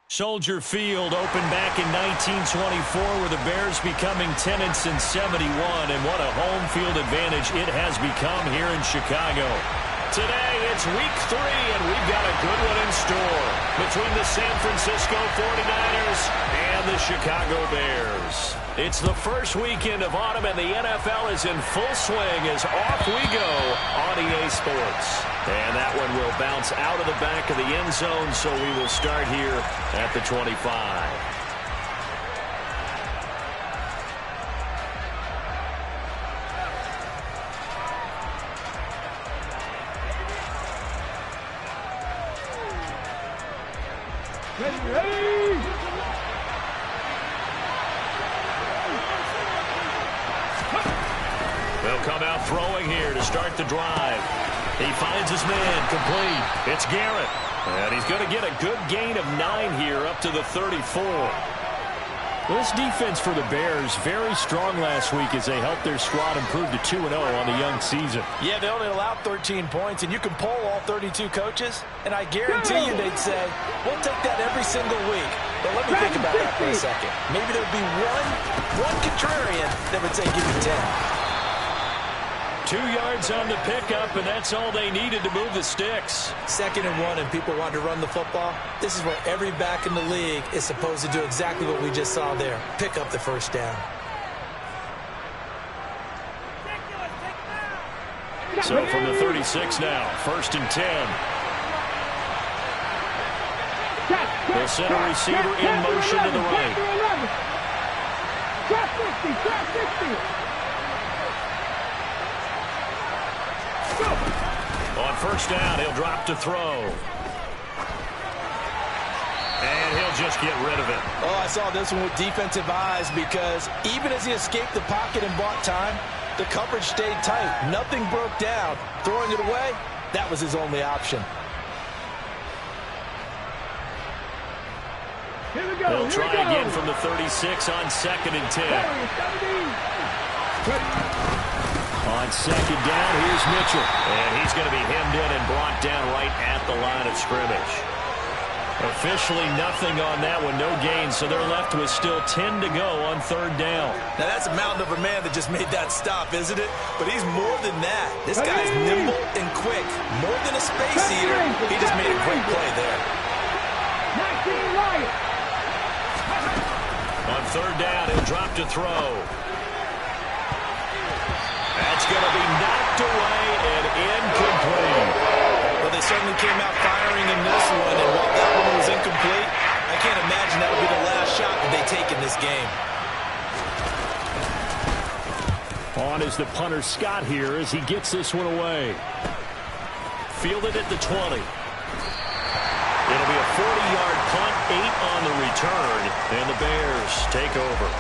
Soldier Field opened back in 1924 with the Bears becoming tenants in 71, and what a home field advantage it has become here in Chicago. Today, it's week 3, and we've got a good one in store between the San Francisco 49ers and the Chicago Bears. It's the first weekend of autumn, and the NFL is in full swing as off we go on EA Sports. And that one will bounce out of the back of the end zone, so we will start here at the 25. They'll come out throwing here to start the drive. He finds his man complete. It's Garrett. And he's going to get a good gain of 9 here up to the 34. This defense for the Bears, very strong last week as they helped their squad improve to 2-0 on the young season. Yeah, they only allowed 13 points, and you can poll all 32 coaches, and I guarantee you they'd say, we'll take that every single week. But let me think about that for a second. Maybe there'd be one contrarian that would say, give me 10. 2 yards on the pickup, and that's all they needed to move the sticks. 2nd and 1, and people want to run the football. This is where every back in the league is supposed to do exactly what we just saw there. Pick up the first down. So from the 36 now, 1st and 10. They'll send a receiver in motion to the right. On 1st down, he'll drop to throw. And he'll just get rid of it. Oh, I saw this one with defensive eyes because even as he escaped the pocket and bought time, the coverage stayed tight. Nothing broke down. Throwing it away, that was his only option. They'll try again from the 36 on 2nd and 10. On 2nd down, here's Mitchell. And he's going to be hemmed in and brought down right at the line of scrimmage. Officially nothing on that one, no gain, so they're left with still 10 to go on 3rd down. Now that's a mountain of a man that just made that stop, isn't it? But he's more than that. This guy's nimble and quick. More than a space eater, he just made a great play there. On 3rd down, he'll drop to throw. That's going to be knocked away and incomplete. Well, they certainly came out firing in this one, and while that one was incomplete, I can't imagine that would be the last shot that they take in this game. On is the punter Scott here as he gets this one away. Fielded at the 20. It'll be a 40-yard punt, 8 on the return, and the Bears take over.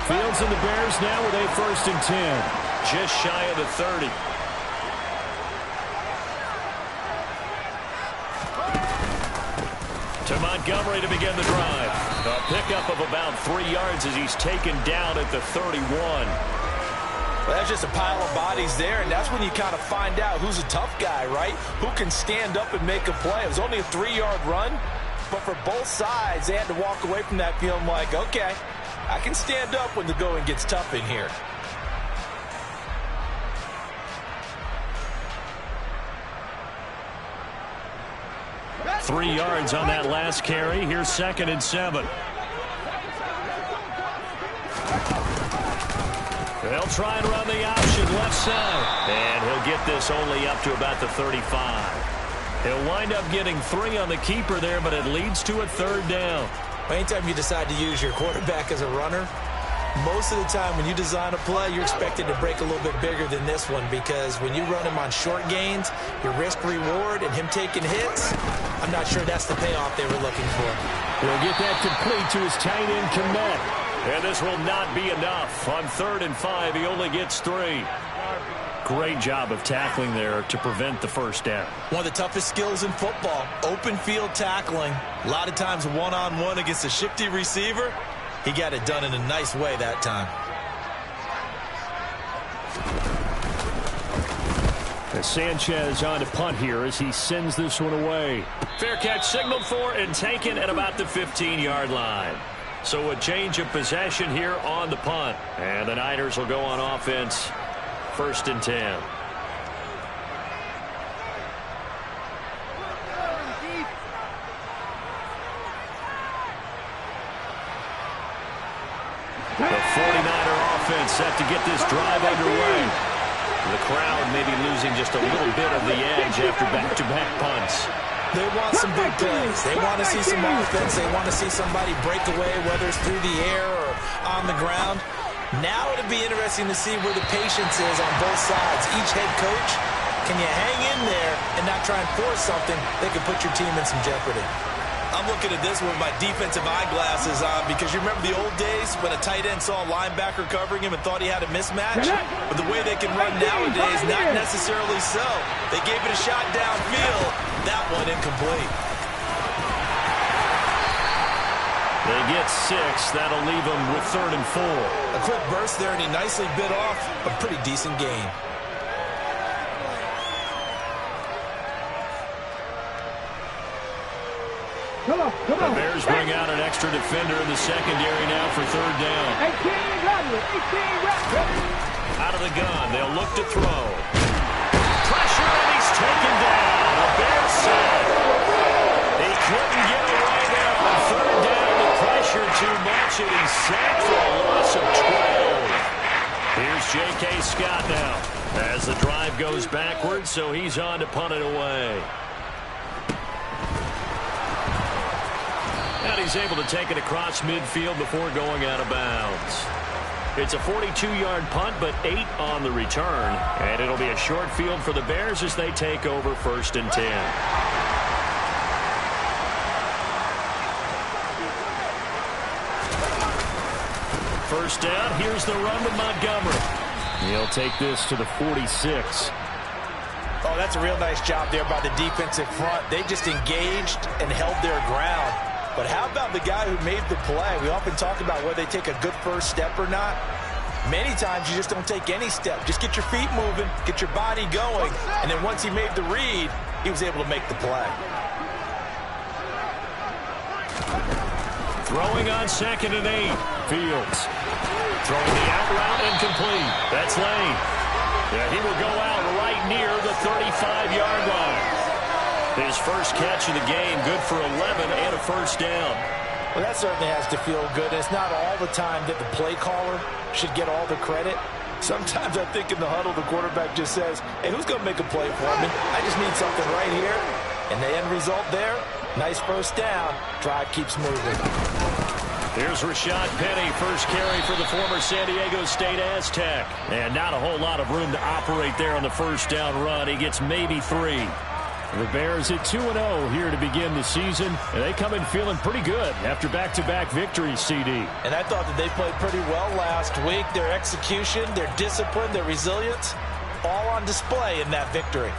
Fields and the Bears now with a 1st and 10. Just shy of the 30. To Montgomery to begin the drive. A pickup of about 3 yards as he's taken down at the 31. Well, that's just a pile of bodies there, and that's when you kind of find out who's a tough guy, right? Who can stand up and make a play. It was only a 3-yard run, but for both sides, they had to walk away from that feeling like, okay, I can stand up when the going gets tough in here. Three yards on that last carry. Here's 2nd and 7. They'll try and run the option left side. And he'll get this only up to about the 35. He'll wind up getting 3 on the keeper there, but it leads to a 3rd down. Anytime you decide to use your quarterback as a runner, most of the time when you design a play, you're expected to break a little bit bigger than this one because when you run him on short gains, your risk-reward and him taking hits, I'm not sure that's the payoff they were looking for. He'll get that complete to his tight end, Kmet. And this will not be enough. On 3rd and 5, he only gets 3. Great job of tackling there to prevent the 1st down. One of the toughest skills in football, open field tackling. A lot of times one-on-one against a shifty receiver. He got it done in a nice way that time. Sanchez on to punt here as he sends this one away. Fair catch signaled for and taken at about the 15-yard line. So a change of possession here on the punt. And the Niners will go on offense, 1st and 10. The 49er offense set to get this drive underway. The crowd may be losing just a little bit of the edge after back-to-back punts. They want some big plays. They want to see some offense. They want to see somebody break away, whether it's through the air or on the ground. Now it'll be interesting to see where the patience is on both sides. Each head coach, can you hang in there and not try and force something that could put your team in some jeopardy? I'm looking at this with my defensive eyeglasses on because you remember the old days when a tight end saw a linebacker covering him and thought he had a mismatch? But the way they can run nowadays, not necessarily so. They gave it a shot downfield. That one incomplete. They get 6. That'll leave them with 3rd and 4. A quick burst there, and he nicely bit off a pretty decent gain. The Bears bring out an extra defender in the secondary now for 3rd down. Out of the gun, they'll look to throw. Pressure, and he's taken down. The Bears said he couldn't get away there on 3rd down. The pressure too much, and he's sacked for a loss of 12. Here's J.K. Scott now as the drive goes backwards, so he's on to punt it away. And he's able to take it across midfield before going out of bounds. It's a 42-yard punt, but 8 on the return. And it'll be a short field for the Bears as they take over 1st and 10. First down, here's the run to Montgomery. He'll take this to the 46. Oh, that's a real nice job there by the defensive front. They just engaged and held their ground. But how about the guy who made the play? We often talk about whether they take a good first step or not. Many times you just don't take any step. Just get your feet moving, get your body going, and then once he made the read, he was able to make the play. Throwing on 2nd and 8. Fields. Throwing the out route incomplete. That's Lane. Yeah, he will go out right near the 35-yard line. His first catch of the game, good for 11 and a 1st down. Well, that certainly has to feel good. It's not all the time that the play caller should get all the credit. Sometimes I think in the huddle, the quarterback just says, hey, who's going to make a play for me? I just need something right here. And the end result there, nice 1st down. Drive keeps moving. Here's Rashad Penny, first carry for the former San Diego State Aztec. And not a whole lot of room to operate there on the 1st down run. He gets maybe 3. The Bears at 2-0 here to begin the season, and they come in feeling pretty good after back-to-back victories, CD. And I thought that they played pretty well last week. Their execution, their discipline, their resilience, all on display in that victory.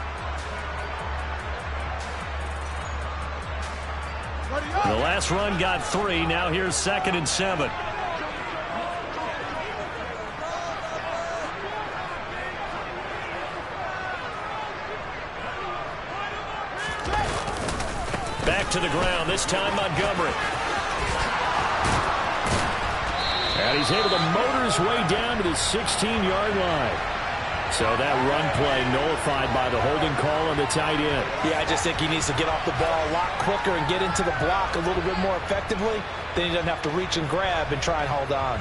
The last run got 3. Now here's 2nd and 7. Back to the ground, this time Montgomery. And he's able to motor his way down to the 16-yard line. So that run play nullified by the holding call on the tight end. Yeah, I just think he needs to get off the ball a lot quicker and get into the block a little bit more effectively. Then he doesn't have to reach and grab and try and hold on.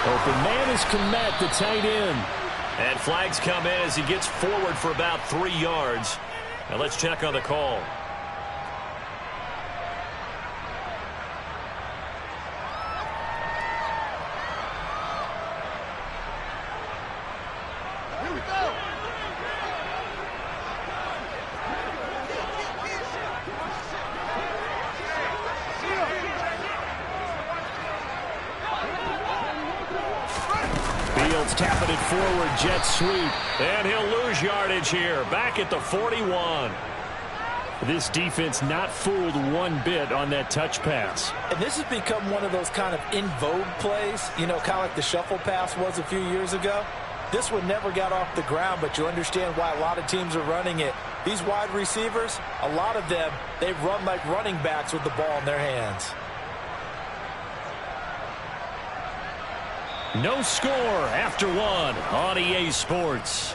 Open man is Kmet, the tight end. And flags come in as he gets forward for about 3 yards. Now let's check on the call. Here we go. Fields tapping it forward, jet sweep. And he'll lose yardage here. Back at the 41. This defense not fooled one bit on that touch pass. And this has become one of those kind of in vogue plays, you know, kind of like the shuffle pass was a few years ago. This one never got off the ground, but you understand why a lot of teams are running it. These wide receivers, a lot of them, they run like running backs with the ball in their hands. No score after one on EA Sports.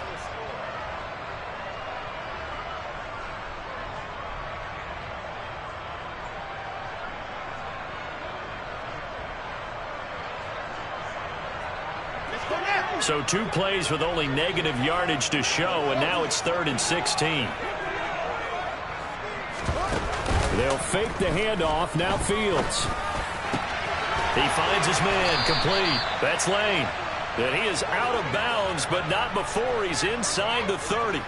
So 2 plays with only negative yardage to show, and now it's 3rd and 16. They'll fake the handoff. Now Fields. He finds his man complete. That's Lane. And he is out of bounds, but not before he's inside the 30.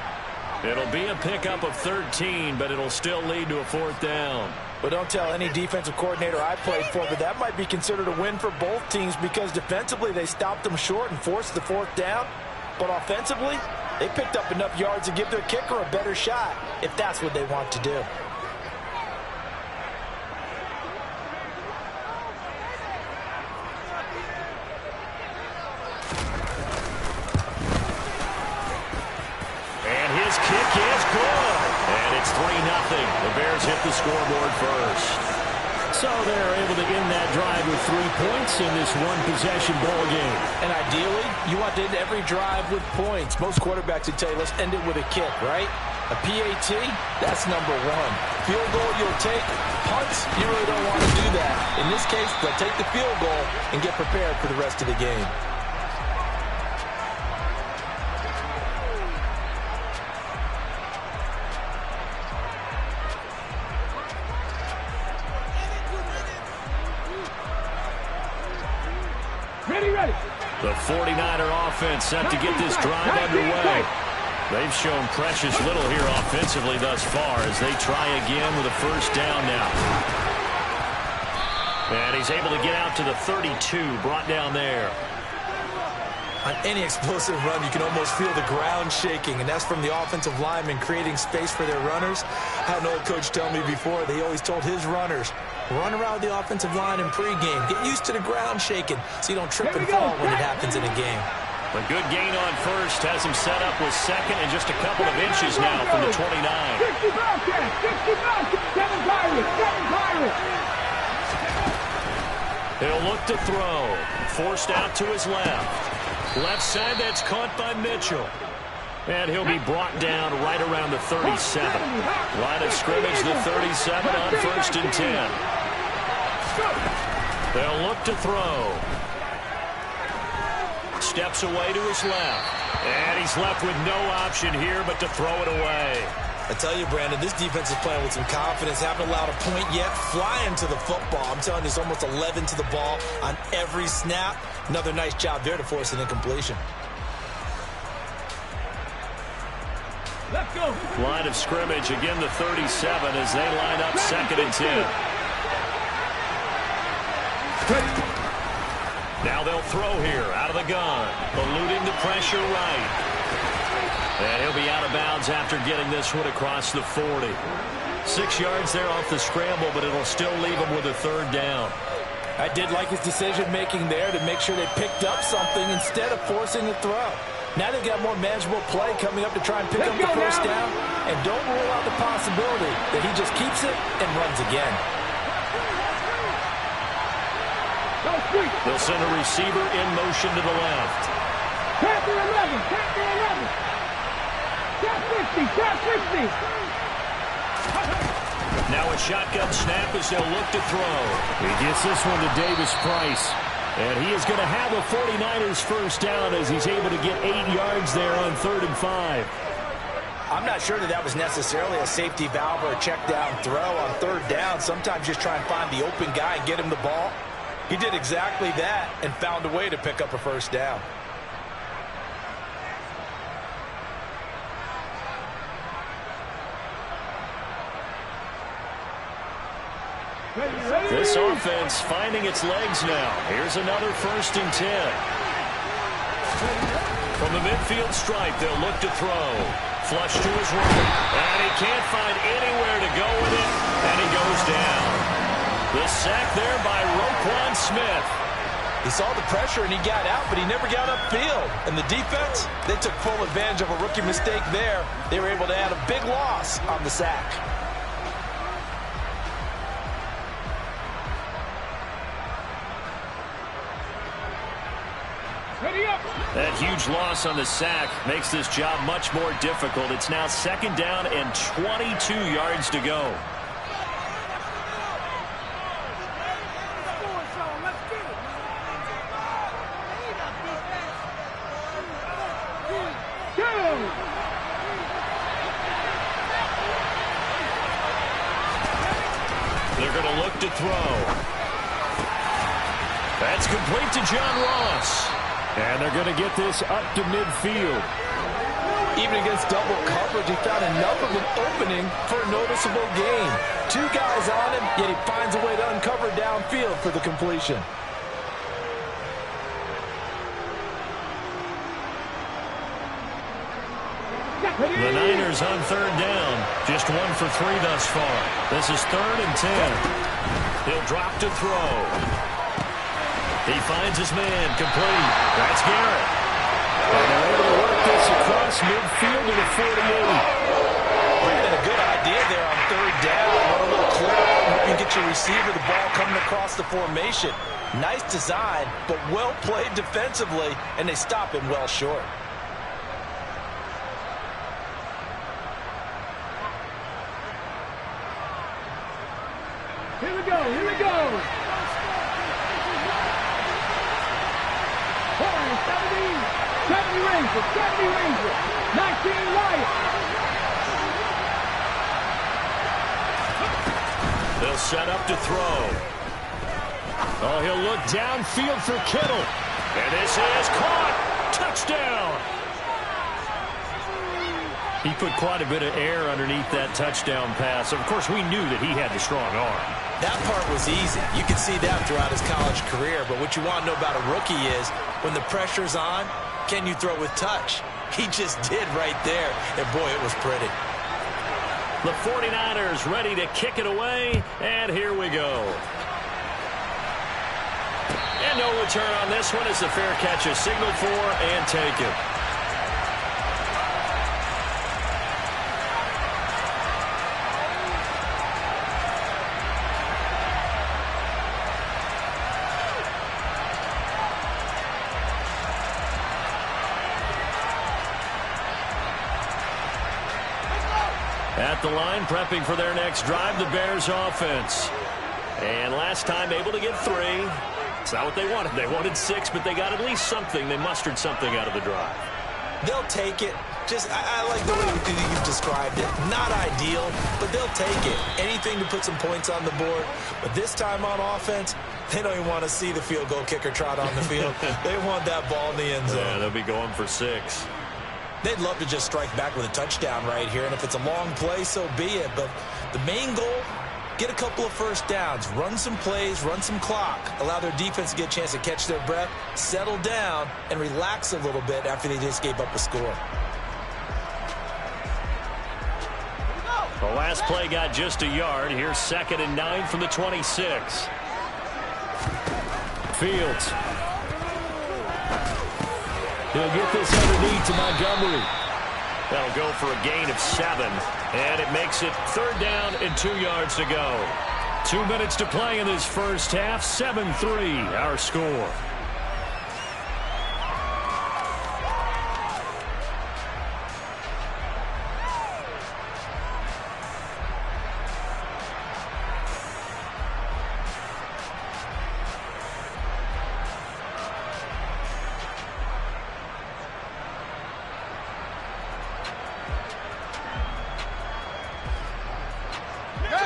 It'll be a pickup of 13, but it'll still lead to a 4th down. But don't tell any defensive coordinator I played for, but that might be considered a win for both teams because defensively they stopped them short and forced the 4th down. But offensively, they picked up enough yards to give their kicker a better shot if that's what they want to do. And his kick is good. And it's 3-0. The Bears hit the scoreboard first. So they're able to end that drive with 3 points in this one-possession ball game. And ideally, you want to end every drive with points. Most quarterbacks would tell you, let's end it with a kick, right? A PAT, that's number 1. Field goal you'll take. Punts, you really don't want to do that. In this case, they'll take the field goal and get prepared for the rest of the game. The 49er offense set to get this drive underway. They've shown precious little here offensively thus far as they try again with a 1st down now. And he's able to get out to the 32, brought down there. On any explosive run, you can almost feel the ground shaking, and that's from the offensive linemen creating space for their runners. I had an old coach tell me before, they always told his runners, run around the offensive line in pregame. Get used to the ground shaking so you don't trip and fall when it happens in a game. A good gain on 1st has him set up with 2nd and just a couple of inches now from the 29. He'll look to throw. Forced out to his left. Left side, that's caught by Mitchell. And he'll be brought down right around the 37. Line of scrimmage, the 37 on 1st and 10. They'll look to throw. Steps away to his left. And he's left with no option here but to throw it away. I tell you, Brandon, this defense is playing with some confidence. Haven't allowed a point yet. Flying to the football. I'm telling you, it's almost 11 to the ball on every snap. Another nice job there to force an incompletion. Let's go. Line of scrimmage, again the 37 as they line up 2nd and 10. Now they'll throw here out of the gun. Eluding the pressure right. And he'll be out of bounds after getting this one across the 40. 6 yards there off the scramble, but it'll still leave him with a 3rd down. I did like his decision-making there to make sure they picked up something instead of forcing the throw. Now they've got more manageable play coming up to try and pick up the 1st down. And don't rule out the possibility that he just keeps it and runs again. They'll send a receiver in motion to the left. Tap the 11, tap the 11. Tap 50, tap 50. Now a shotgun snap as they'll look to throw. He gets this one to Davis Price. And he is going to have a 49ers 1st down as he's able to get 8 yards there on 3rd and 5. I'm not sure that was necessarily a safety valve or a check down throw on 3rd down. Sometimes just try and find the open guy and get him the ball. He did exactly that and found a way to pick up a 1st down. This offense finding its legs now. Here's another 1st and 10. From the midfield stripe, they'll look to throw. Flush to his right. And he can't find anywhere to go with it. And he goes down. The sack there by Roquan Smith. He saw the pressure and he got out, but he never got upfield. And the defense, they took full advantage of a rookie mistake there. They were able to add a big loss on the sack. That huge loss on the sack makes this job much more difficult. It's now 2nd down and 22 yards to go. They're going to look to throw. That's complete to John Ross. And they're going to get this up to midfield. Even against double coverage, he found enough of an opening for a noticeable gain. 2 guys on him, yet he finds a way to uncover downfield for the completion. The Niners on 3rd down. Just 1 for 3 thus far. This is 3rd and 10. He'll drop to throw. He finds his man, complete. That's Garrett. And they're able to work this across midfield to the 48. Brandon, a good idea there on 3rd down. Run a little clear out and hope you get your receiver the ball coming across the formation. Nice design, but well played defensively, and they stop him well short. Here we go, here we go. 70 Rangers, 70 Rangers, 19 Lions. They'll set up to throw. Oh, he'll look downfield for Kittle. And this is caught. Touchdown. He put quite a bit of air underneath that touchdown pass. Of course, we knew that he had the strong arm. That part was easy. You can see that throughout his college career. But what you want to know about a rookie is when the pressure's on, can you throw with touch? He just did right there. And, boy, it was pretty. The 49ers ready to kick it away. And here we go. And no return on this one as the fair catch is signaled for and taken. At the line, prepping for their next drive, the Bears offense. And last time able to get 3. It's not what they wanted. They wanted 6, but they got at least something. They mustered something out of the drive. They'll take it. I like the way you've described it. Not ideal, but they'll take it. Anything to put some points on the board. But this time on offense, they don't even want to see the field goal kicker trot on the field. They want that ball in the end zone. Yeah, they'll be going for 6. They'd love to just strike back with a touchdown right here, and if it's a long play, so be it. But the main goal, get a couple of first downs, run some plays, run some clock, allow their defense to get a chance to catch their breath, settle down, and relax a little bit after they just gave up a score. The last play got just a yard. Here's 2nd and 9 from the 26. Fields. He'll get this underneath to Montgomery. That'll go for a gain of 7. And it makes it 3rd down and 2 yards to go. 2 minutes to play in this first half. 7-3 our score.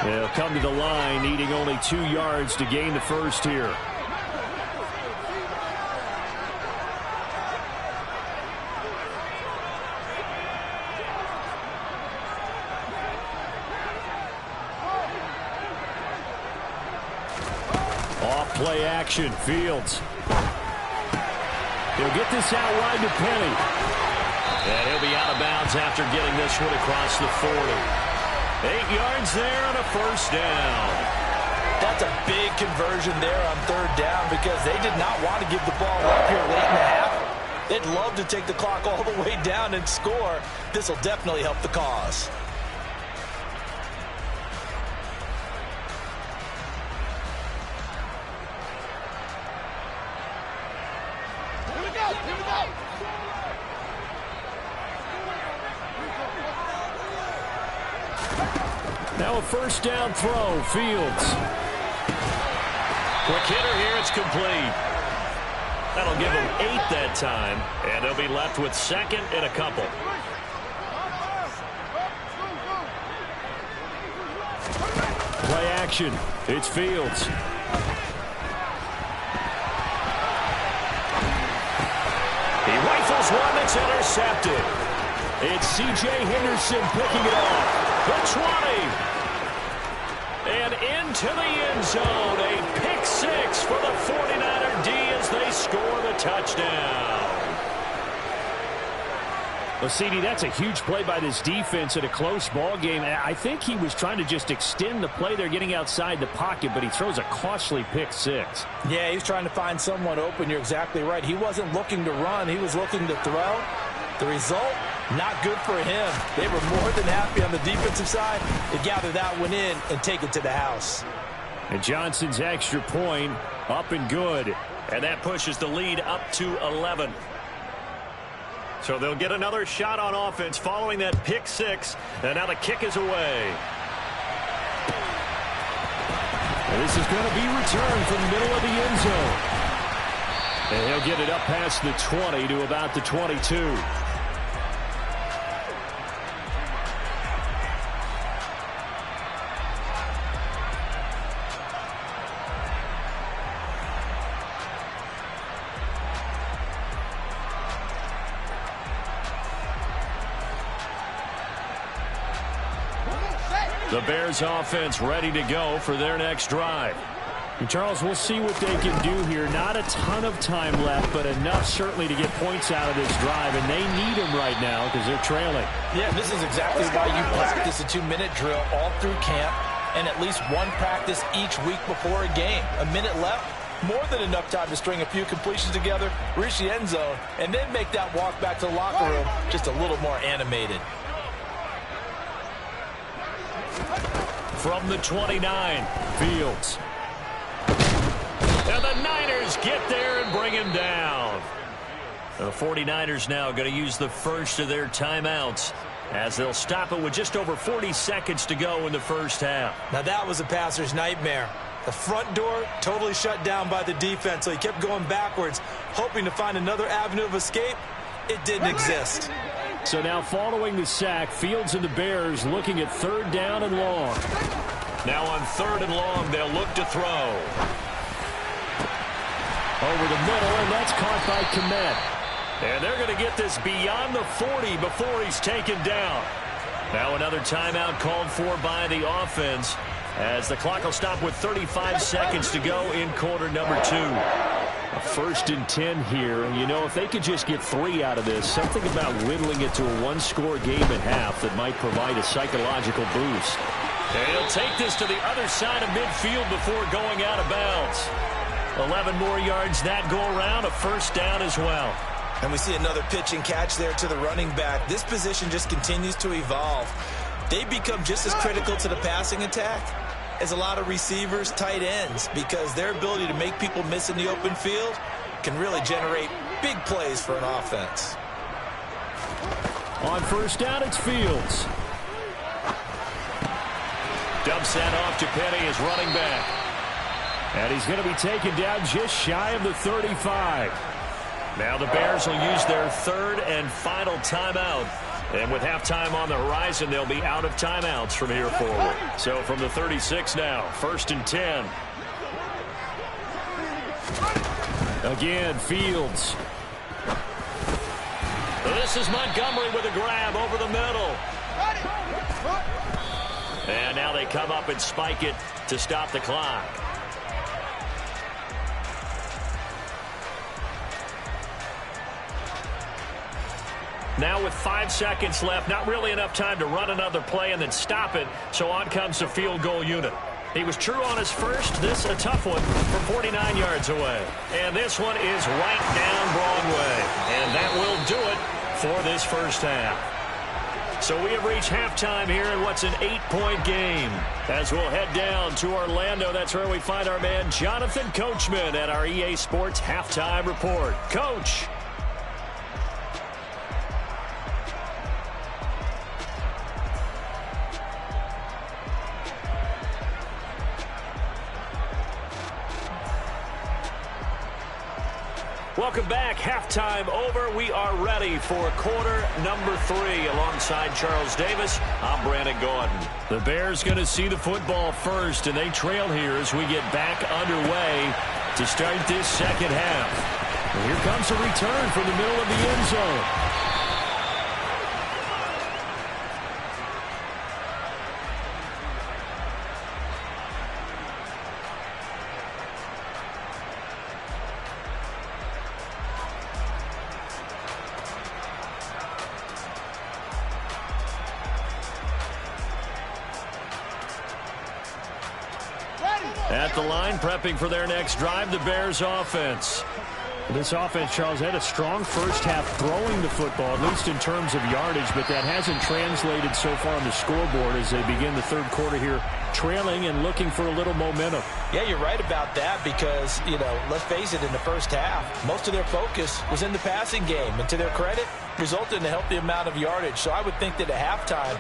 They'll come to the line, needing only 2 yards to gain the first here. Off play action, Fields. He'll get this out wide to Penny. And he'll be out of bounds after getting this one across the 40. 8 yards there on a first down. That's a big conversion there on third down because they did not want to give the ball up here late in the half. They'd love to take the clock all the way down and score. This will definitely help the cause. Here we go. Here we go. Now a first down throw, Fields. Quick hitter here, it's complete. That'll give them 8 that time, and they'll be left with second and a couple. Play action, it's Fields. He rifles one that's intercepted. It's C.J. Henderson picking it off. The 20. And into the end zone. A pick 6 for the 49er D as they score the touchdown. Well, CD, that's a huge play by this defense in a close ball game. I think he was trying to just extend the play. They're getting outside the pocket, but he throws a costly pick 6. Yeah, he's trying to find someone open. You're exactly right. He wasn't looking to run. He was looking to throw. The result, not good for him. They were more than happy on the defensive side to gather that one in and take it to the house. And Johnson's extra point up and good. And that pushes the lead up to 11. So they'll get another shot on offense following that pick 6. And now the kick is away. And this is going to be returned from the middle of the end zone. And he'll get it up past the 20 to about the 22. The Bears offense ready to go for their next drive. And Charles, we'll see what they can do here. Not a ton of time left, but enough certainly to get points out of this drive, and they need them right now because they're trailing. Yeah, this is exactly why you practice a 2-minute drill all through camp and at least one practice each week before a game. A minute left, more than enough time to string a few completions together, reach the end zone, and then make that walk back to the locker room just a little more animated. From the 29, Fields. And the Niners get there and bring him down. The 49ers now going to use the first of their timeouts as they'll stop it with just over 40 seconds to go in the first half. Now that was a passer's nightmare. The front door totally shut down by the defense, so he kept going backwards, hoping to find another avenue of escape. It didn't exist. So now following the sack, Fields and the Bears looking at third down and long. Now on third and long, they'll look to throw. Over the middle, and that's caught by Kmet. And they're going to get this beyond the 40 before he's taken down. Now another timeout called for by the offense as the clock will stop with 35 seconds to go in quarter number 2. A 1st and 10 here. You know, if they could just get 3 out of this, something about whittling it to a one-score game at half that might provide a psychological boost. And he'll take this to the other side of midfield before going out of bounds. 11 more yards that go around, a first down as well. And we see another pitch and catch there to the running back. This position just continues to evolve. They become just as critical to the passing attack as a lot of receivers, tight ends, because their ability to make people miss in the open field can really generate big plays for an offense. On first down, it's Fields. Dumps that off to Penny as running back. And he's going to be taken down just shy of the 35. Now the Bears will use their third and final timeout. And with halftime on the horizon, they'll be out of timeouts from here forward. So from the 36 now, 1st and 10. Again, Fields. This is Montgomery with a grab over the middle. And now they come up and spike it to stop the clock. Now with 5 seconds left, not really enough time to run another play and then stop it, so on comes the field goal unit. He was true on his first. This a tough one from 49 yards away. And this one is right down Broadway. And that will do it for this first half. So we have reached halftime here in what's an 8-point game. As we'll head down to Orlando, that's where we find our man Jonathan Coachman at our EA Sports Halftime Report. Coach. Welcome back. Halftime over. We are ready for quarter number 3. Alongside Charles Davis, I'm Brandon Gordon. The Bears going to see the football first, and they trail here as we get back underway to start this second half. And here comes a return from the middle of the end zone. At the line, prepping for their next drive, the Bears offense. This offense, Charles, had a strong first half throwing the football, at least in terms of yardage, but that hasn't translated so far on the scoreboard as they begin the third quarter here, trailing and looking for a little momentum. Yeah, you're right about that because, let's face it, in the first half, most of their focus was in the passing game. And to their credit, resulted in a healthy amount of yardage. So I would think that at halftime,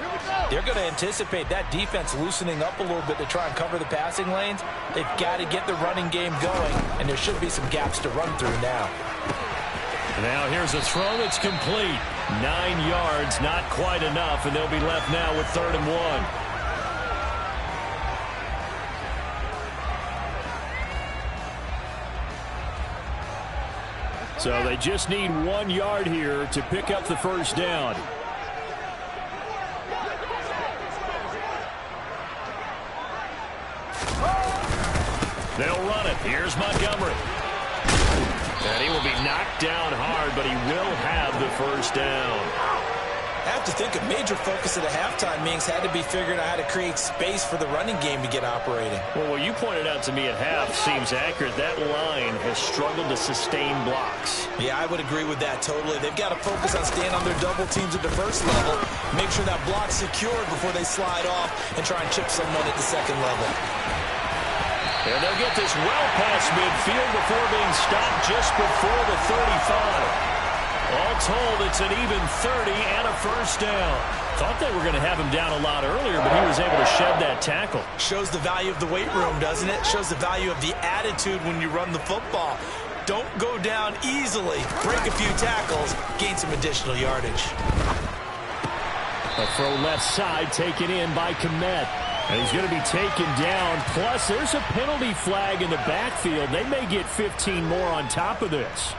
they're going to anticipate that defense loosening up a little bit to try and cover the passing lanes. They've got to get the running game going, and there should be some gaps to run through now. Now here's a throw that's complete. 9 yards, not quite enough, and they'll be left now with 3rd and 1. So they just need 1 yard here to pick up the first down. They'll run it. Here's Montgomery. And he will be knocked down hard, but he will have the first down. I have to think a major focus at the halftime means had to be figuring out how to create space for the running game to get operating. Well, what you pointed out to me at half seems accurate. That line has struggled to sustain blocks. Yeah, I would agree with that totally. They've got to focus on staying on their double teams at the first level, make sure that block's secured before they slide off and try and chip someone at the second level. And they'll get this well past midfield before being stopped just before the 35. All told, it's an even 30 and a first down. Thought they were going to have him down a lot earlier, but he was able to shed that tackle. Shows the value of the weight room, doesn't it? Shows the value of the attitude when you run the football. Don't go down easily. Break a few tackles. Gain some additional yardage. A throw left side taken in by Kmet. And he's going to be taken down. Plus, there's a penalty flag in the backfield. They may get 15 more on top of this.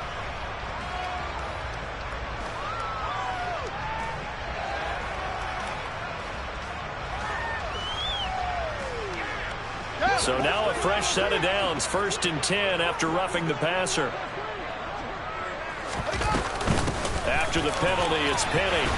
So now a fresh set of downs, 1st and 10 after roughing the passer. After the penalty, it's Penny.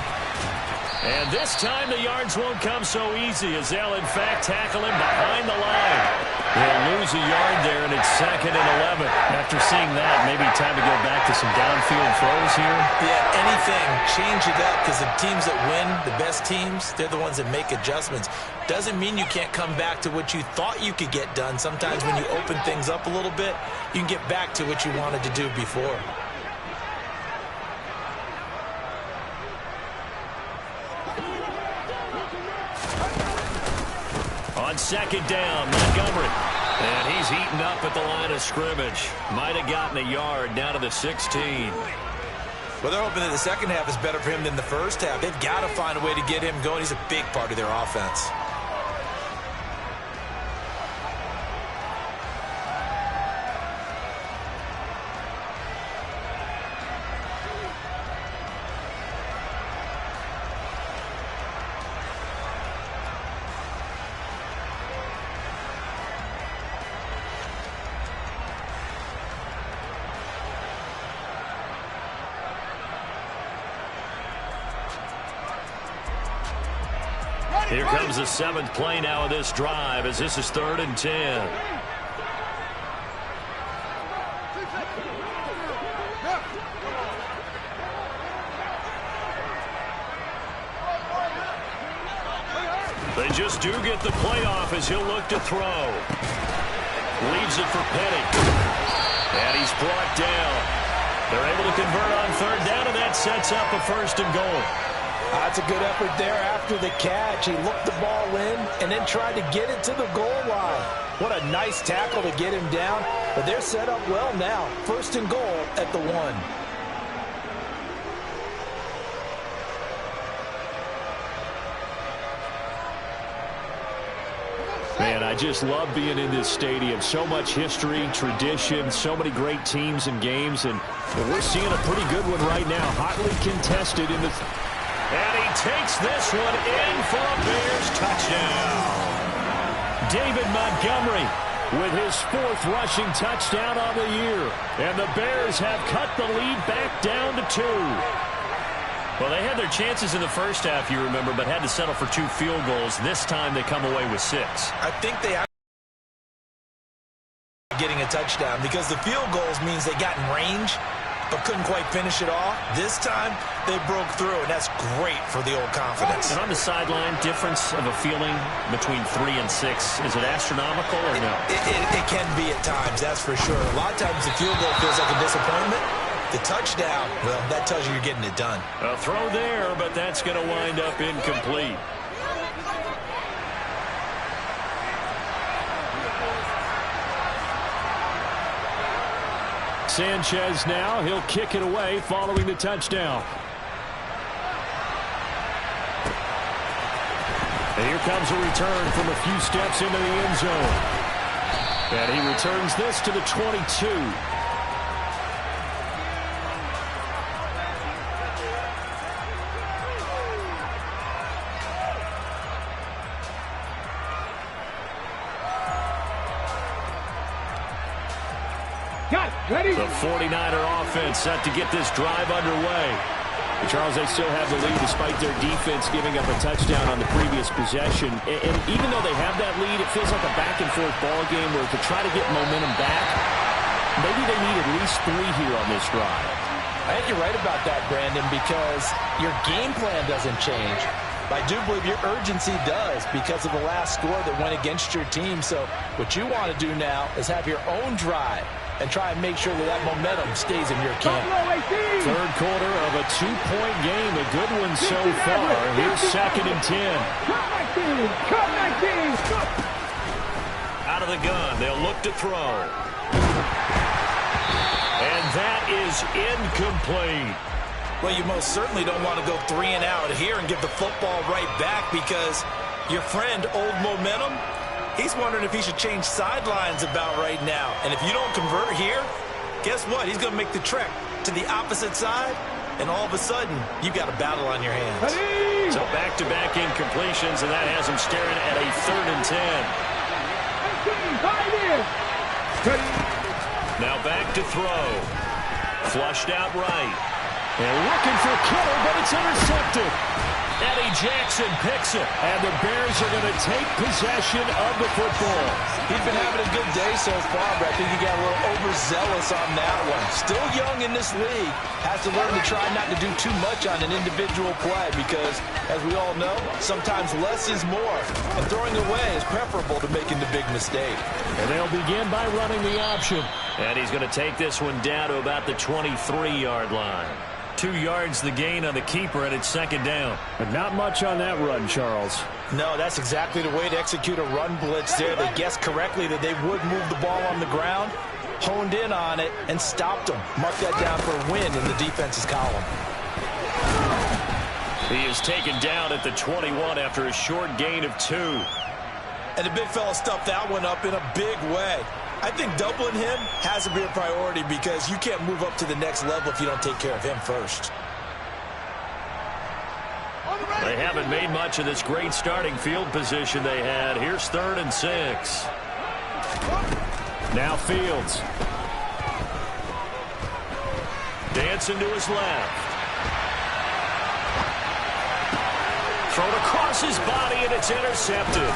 And this time the yards won't come so easy as they'll in fact tackle him behind the line. They'll lose a yard there, and it's 2nd and 11. After seeing that, maybe time to go back to some downfield throws here. Yeah, anything. Change it up because the teams that win, the best teams, they're the ones that make adjustments. Doesn't mean you can't come back to what you thought you could get done. Sometimes when you open things up a little bit, you can get back to what you wanted to do before. On 2nd down, Montgomery. And he's eaten up at the line of scrimmage. Might have gotten a yard down to the 16. Well, they're hoping that the second half is better for him than the first half. They've got to find a way to get him going. He's a big part of their offense. Here comes the 7th play now of this drive as this is 3rd and 10. They just do get the play off as he'll look to throw. Leaves it for Petty. And he's brought down. They're able to convert on 3rd down, and that sets up a 1st and goal. That's a good effort there after the catch. He looked the ball in and then tried to get it to the goal line. What a nice tackle to get him down. But they're set up well now. 1st and goal at the 1. Man, I just love being in this stadium. So much history, tradition, so many great teams and games, and we're seeing a pretty good one right now. Hotly contested in the... And he takes this one in for a Bears touchdown. David Montgomery with his 4th rushing touchdown on the year. And the Bears have cut the lead back down to 2. Well, they had their chances in the first half, you remember, but had to settle for 2 field goals. This time they come away with 6. I think they are getting a touchdown because the field goals means they got in range but couldn't quite finish it off. This time they broke through, and that's great for the old confidence. And on the sideline, difference of a feeling between 3 and 6, is it astronomical or no? It can be at times, that's for sure. A lot of times the field goal feels like a disappointment. The touchdown, well, that tells you you're getting it done. A throw there, but that's going to wind up incomplete. Sanchez now, he'll kick it away following the touchdown. And here comes a return from a few steps into the end zone. And he returns this to the 22. Ready? The 49er offense set to get this drive underway. And Charles, they still have the lead despite their defense giving up a touchdown on the previous possession. And even though they have that lead, it feels like a back-and-forth ball game where to try to get momentum back, maybe they need at least 3 here on this drive. I think you're right about that, Brandon, because your game plan doesn't change. I do believe your urgency does because of the last score that went against your team. So what you want to do now is have your own drive and try and make sure that that momentum stays in your camp. 3rd quarter of a 2-point game. A good one so far. Here's 2nd and 10. Out of the gun, they'll look to throw. And that is incomplete. Well, you most certainly don't want to go 3 and out here and give the football right back because your friend, Old Momentum, he's wondering if he should change sidelines about right now. And if you don't convert here, guess what? He's going to make the trek to the opposite side, and all of a sudden, you've got a battle on your hands. So back-to-back incompletions, and that has him staring at a 3rd and 10. Now back to throw. Flushed out right. They're looking for Kittle, but it's intercepted. Eddie Jackson picks it. And the Bears are going to take possession of the football. He's been having a good day so far, but I think he got a little overzealous on that one. Still young in this league. Has to learn to try not to do too much on an individual play because, as we all know, sometimes less is more. And throwing away is preferable to making the big mistake. And they'll begin by running the option. And he's going to take this one down to about the 23-yard line. 2 yards the gain on the keeper, and it's 2nd down. But not much on that run, Charles. No, that's exactly the way to execute a run blitz there. They guessed correctly that they would move the ball on the ground, honed in on it, and stopped them. Mark that down for a win in the defense's column. He is taken down at the 21 after a short gain of 2. And the big fella stuffed that one up in a big way. I think doubling him has to be a priority because you can't move up to the next level if you don't take care of him first. They haven't made much of this great starting field position they had. Here's 3rd and 6. Now Fields. Dancing to his left. Thrown across his body, and it's intercepted.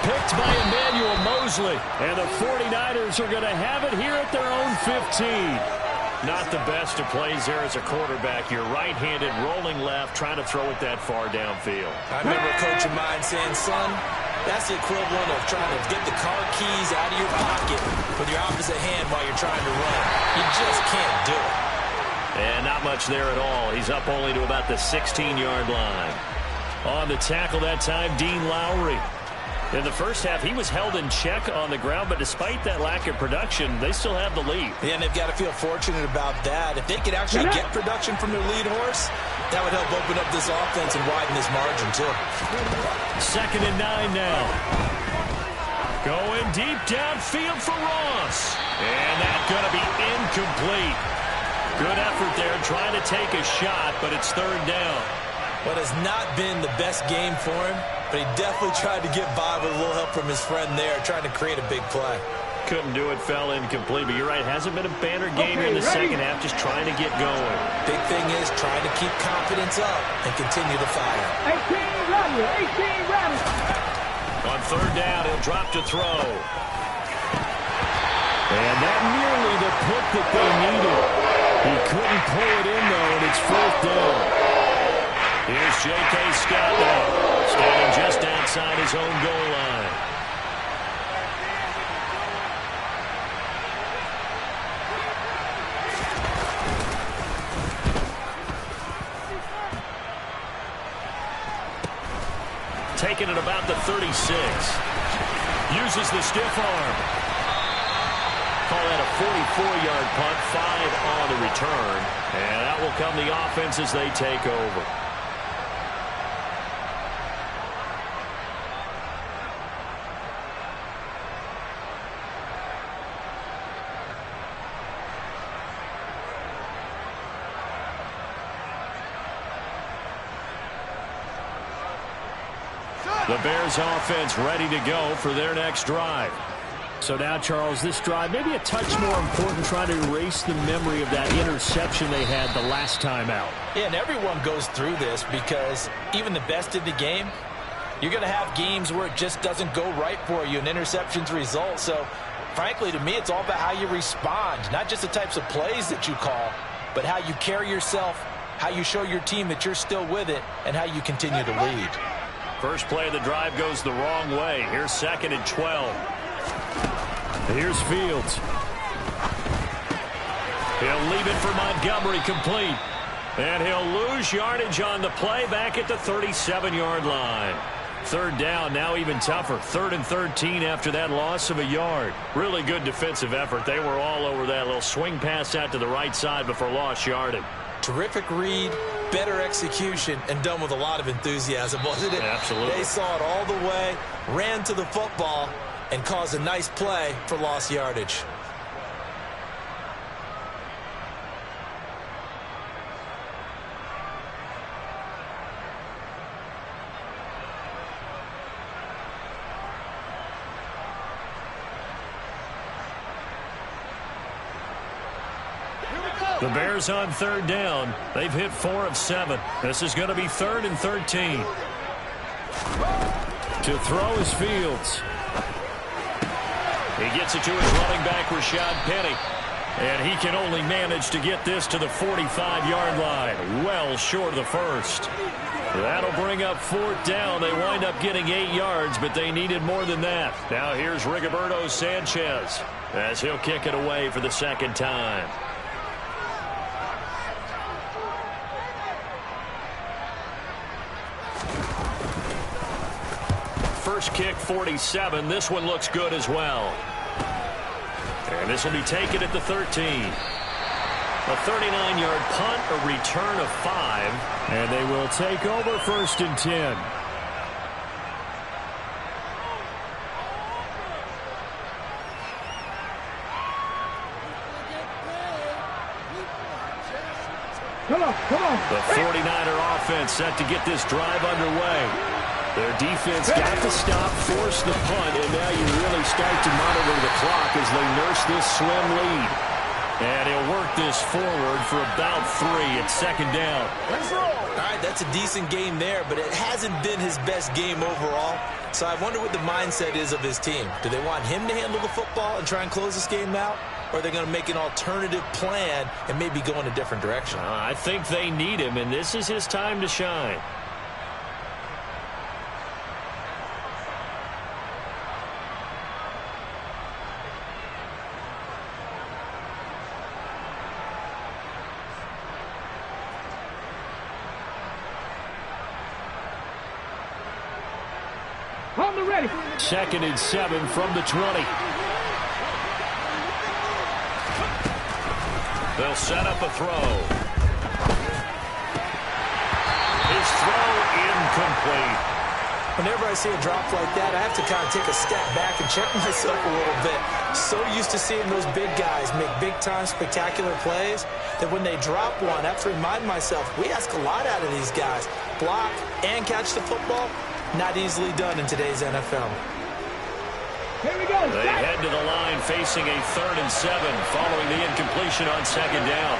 Picked by Emmanuel Mosley. And the 49ers are going to have it here at their own 15. Not the best of plays there as a quarterback. You're right-handed, rolling left, trying to throw it that far downfield. I remember a coach of mine saying, son, that's the equivalent of trying to get the car keys out of your pocket with your opposite hand while you're trying to run. You just can't do it. And not much there at all. He's up only to about the 16-yard line. On the tackle that time, Dean Lowry. In the first half, he was held in check on the ground, but despite that lack of production, they still have the lead. Yeah, and they've got to feel fortunate about that. If they could actually get production from their lead horse, that would help open up this offense and widen this margin, too. 2nd and 9 now. Going deep downfield for Ross. And that's going to be incomplete. Good effort there, trying to take a shot, but it's 3rd down. What has not been the best game for him, but he definitely tried to get by with a little help from his friend there, trying to create a big play. Couldn't do it, fell incomplete, but you're right, hasn't been a banner game here in the second half, just trying to get going. Big thing is trying to keep confidence up and continue to fire. 18 ready, 18 ready. On 3rd down, he'll drop to throw. And that nearly the pick that they needed. He couldn't pull it in, though, and it's 4th down. Here's J.K. Scott now, standing just outside his own goal line. Taking it about the 36. Uses the stiff arm. Call that a 44-yard punt, 5 on the return. And that will come the offense as they take over. The Bears offense ready to go for their next drive. So now, Charles, this drive maybe a touch more important, trying to erase the memory of that interception they had the last time out. Yeah, and everyone goes through this because even the best in the game, you're going to have games where it just doesn't go right for you and interceptions result. So, frankly, to me, it's all about how you respond, not just the types of plays that you call, but how you carry yourself, how you show your team that you're still with it, and how you continue to lead. First play of the drive goes the wrong way. Here's 2nd and 12. Here's Fields. He'll leave it for Montgomery, complete. And he'll lose yardage on the play back at the 37-yard line. 3rd down, now even tougher. 3rd and 13 after that loss of a yard. Really good defensive effort. They were all over that little swing pass out to the right side before lost yardage. Terrific read, better execution, and done with a lot of enthusiasm, wasn't it? Absolutely. They saw it all the way, ran to the football, and caused a nice play for lost yardage. The Bears on 3rd down. They've hit 4 of 7. This is going to be 3rd and 13. To throw is Fields. He gets it to his running back, Rashad Penny. And he can only manage to get this to the 45-yard line. Well short of the first. That'll bring up 4th down. They wind up getting 8 yards, but they needed more than that. Now here's Rigoberto Sanchez as he'll kick it away for the 2nd time. First kick, 47. This one looks good as well. And this will be taken at the 13. A 39-yard punt, a return of 5. And they will take over 1st and 10. Come on. The 49er offense set to get this drive underway. Their defense got to stop, force the punt, and now you really start to monitor the clock as they nurse this slim lead. And he'll work this forward for about 3 at second down. All right, that's a decent game there, but it hasn't been his best game overall. So I wonder what the mindset is of his team. Do they want him to handle the football and try and close this game out? Or are they going to make an alternative plan and maybe go in a different direction? I think they need him, and this is his time to shine. On the ready. 2nd and 7 from the 20. They'll set up a throw. His throw incomplete. Whenever I see a drop like that, I have to kind of take a step back and check myself a little bit. So used to seeing those big guys make big-time spectacular plays that when they drop one, I have to remind myself, we ask a lot out of these guys. Block and catch the football, not easily done in today's NFL. Here we go. They head to the line facing a 3rd and 7 following the incompletion on 2nd down.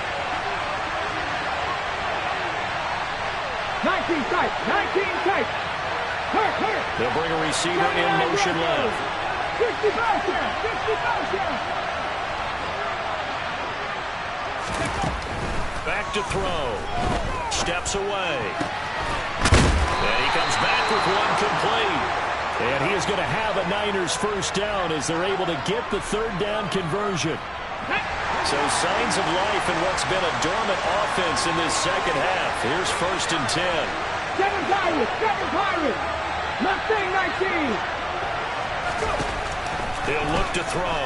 19 tight. 19 tight. Hurt. They'll bring a receiver in motion left. 65 here. 65 here. Back to throw. Steps away. And he comes back with one complete. And he is going to have a Niners first down as they're able to get the 3rd down conversion. So signs of life in what's been a dormant offense in this second half. Here's 1st and 10. 7 Pirates. Mustang 19. He'll look to throw.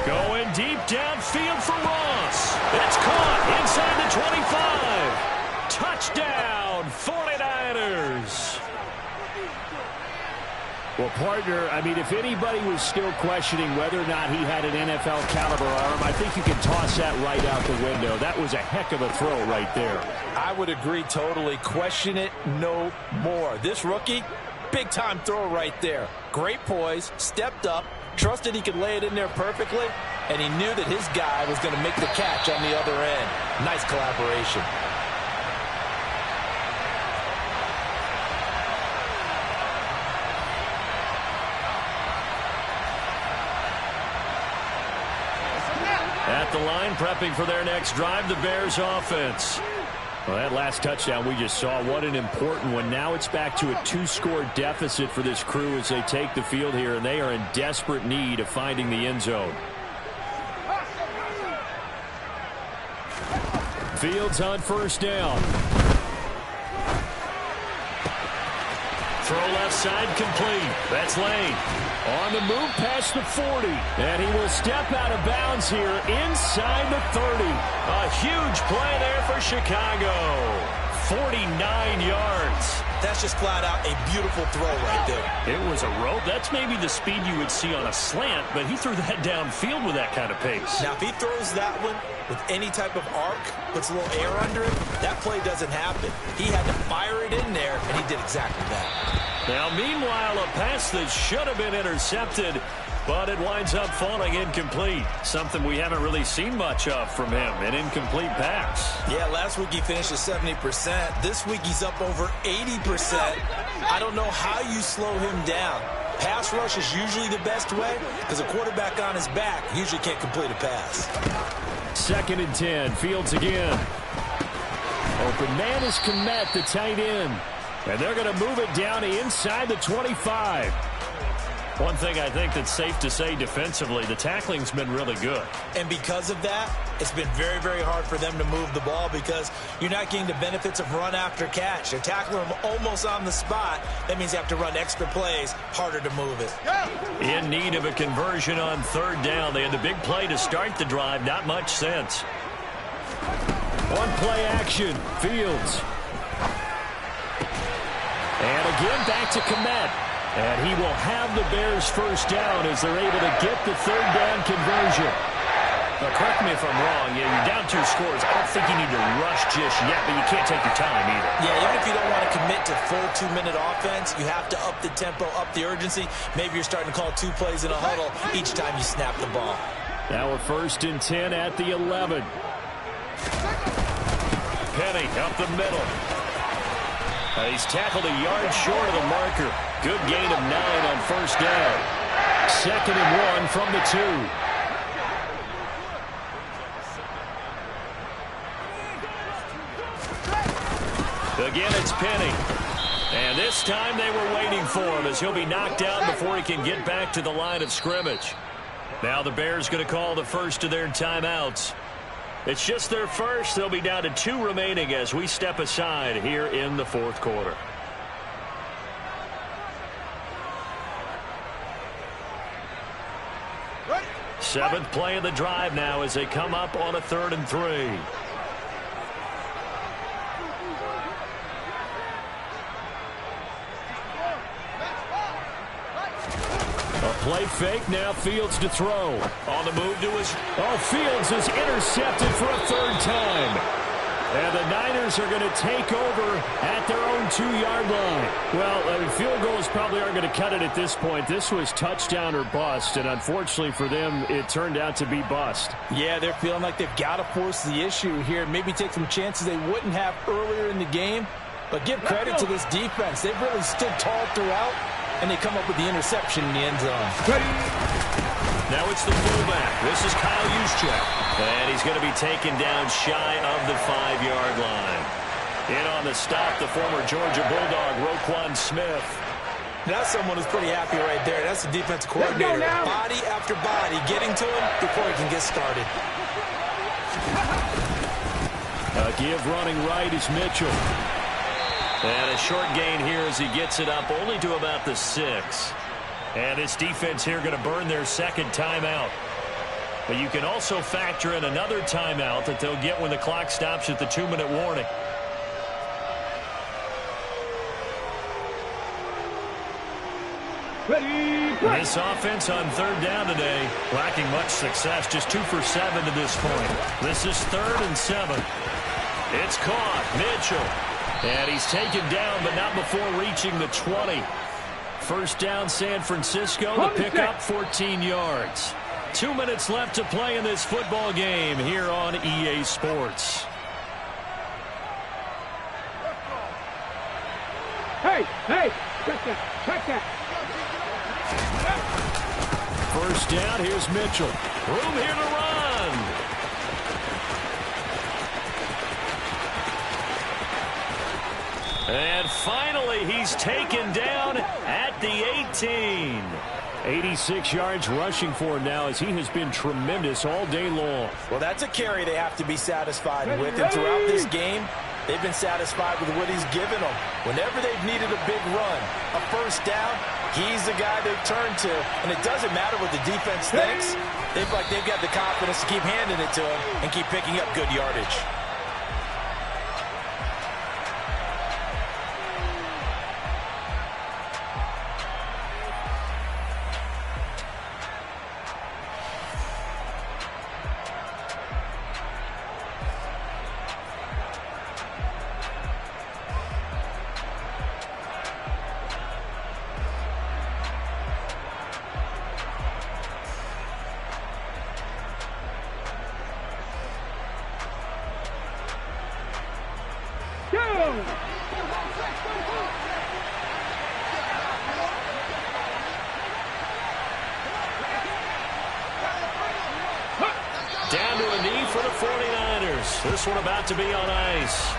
Going deep downfield for Ross. It's caught inside the 25. Touchdown, 49ers. Well, partner, I mean, if anybody was still questioning whether or not he had an NFL caliber arm, I think you can toss that right out the window. That was a heck of a throw right there. I would agree totally. Question it no more. This rookie, big-time throw right there. Great poise, stepped up, trusted he could lay it in there perfectly, and he knew that his guy was going to make the catch on the other end. Nice collaboration. At the line, prepping for their next drive, the Bears offense. Well, that last touchdown we just saw, what an important one. Now it's back to a 2-score deficit for this crew as they take the field here, and they are in desperate need of finding the end zone. Fields on 1st down. Throw left side complete. That's Lane. On the move past the 40. And he will step out of bounds here inside the 30. A huge play there for Chicago. 49 yards. That's just flat out a beautiful throw right there. It was a rope. That's maybe the speed you would see on a slant, but he threw that downfield with that kind of pace. Now, if he throws that one with any type of arc, puts a little air under it, that play doesn't happen. He had to fire it in there, and he did exactly that. Now, meanwhile, a pass that should have been intercepted, but it winds up falling incomplete. Something we haven't really seen much of from him, an incomplete pass. Yeah, last week he finished at 70%. This week he's up over 80%. I don't know how you slow him down. Pass rush is usually the best way because a quarterback on his back usually can't complete a pass. 2nd and 10. Fields again. Open man is Kmet, the tight end. And they're going to move it down to inside the 25. One thing I think that's safe to say defensively, the tackling's been really good. And because of that, it's been very, very hard for them to move the ball because you're not getting the benefits of run after catch. They're tackling them almost on the spot. That means you have to run extra plays, harder to move it. In need of a conversion on 3rd down. They had the big play to start the drive. Not much sense. One play action. Fields. And again back to Kmet. And he will have the Bears first down as they're able to get the 3rd down conversion. Now, correct me if I'm wrong. Yeah, you're down 2 scores. I don't think you need to rush just yet, but you can't take your time either. Yeah, even if you don't want to commit to full 2-minute offense, you have to up the tempo, up the urgency. Maybe you're starting to call 2 plays in a huddle each time you snap the ball. Now a 1st and 10 at the 11. Penny up the middle. He's tackled a yard short of the marker. Good gain of 9 on 1st down. 2nd and 1 from the 2. Again, it's Penny. And this time they were waiting for him as he'll be knocked down before he can get back to the line of scrimmage. Now the Bears going to call the first of their timeouts. It's just their first. They'll be down to 2 remaining as we step aside here in the 4th quarter. Seventh play of the drive now as they come up on a 3rd and 3. Play fake, now Fields to throw. On the move to his... Oh, Fields is intercepted for a 3rd time. And the Niners are going to take over at their own 2-yard line. Well, field goals probably aren't going to cut it at this point. This was touchdown or bust, and unfortunately for them, it turned out to be bust. Yeah, they're feeling like they've got to force the issue here. Maybe take some chances they wouldn't have earlier in the game. But give credit to this defense. They've really stood tall throughout. And they come up with the interception in the end zone. Now it's the fullback. This is Kyle Juszczyk. And he's going to be taken down shy of the 5-yard line. In on the stop, the former Georgia Bulldog, Roquan Smith. That's someone who's pretty happy right there. That's the defensive coordinator. Body after body getting to him before he can get started. A give running right is Mitchell. And a short gain here as he gets it up only to about the 6. And this defense here going to burn their 2nd timeout. But you can also factor in another timeout that they'll get when the clock stops at the 2-minute warning. This offense on 3rd down today, lacking much success, just 2 for 7 to this point. This is 3rd and 7. It's caught. Mitchell. And he's taken down, but not before reaching the 20. 1st down, San Francisco. The pickup, 14 yards. 2 minutes left to play in this football game here on EA Sports. Hey, check that. 1st down, here's Mitchell. Room here to run. And finally, he's taken down at the 18. 86 yards rushing for him now as he has been tremendous all day long. Well, that's a carry they have to be satisfied with. And throughout this game, they've been satisfied with what he's given them. Whenever they've needed a big run, a 1st down, he's the guy they've turned to. And it doesn't matter what the defense thinks. They've got the confidence to keep handing it to him and keep picking up good yardage. Down to a knee for the 49ers. This one about to be on ice.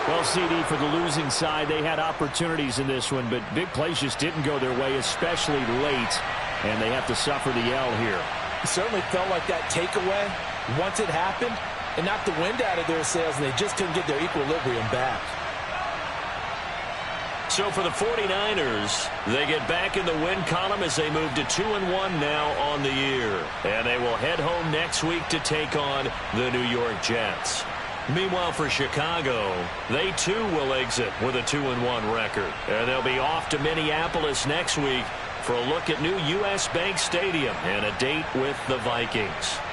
Well, CD, for the losing side, they had opportunities in this one, but big plays just didn't go their way, especially late, and they have to suffer the L here. It certainly felt like that takeaway, once it happened, it knocked the wind out of their sails, and they just couldn't get their equilibrium back. So for the 49ers, they get back in the win column as they move to 2-1 now on the year. And they will head home next week to take on the New York Jets. Meanwhile, for Chicago, they too will exit with a 2-1 record. And they'll be off to Minneapolis next week for a look at new U.S. Bank Stadium and a date with the Vikings.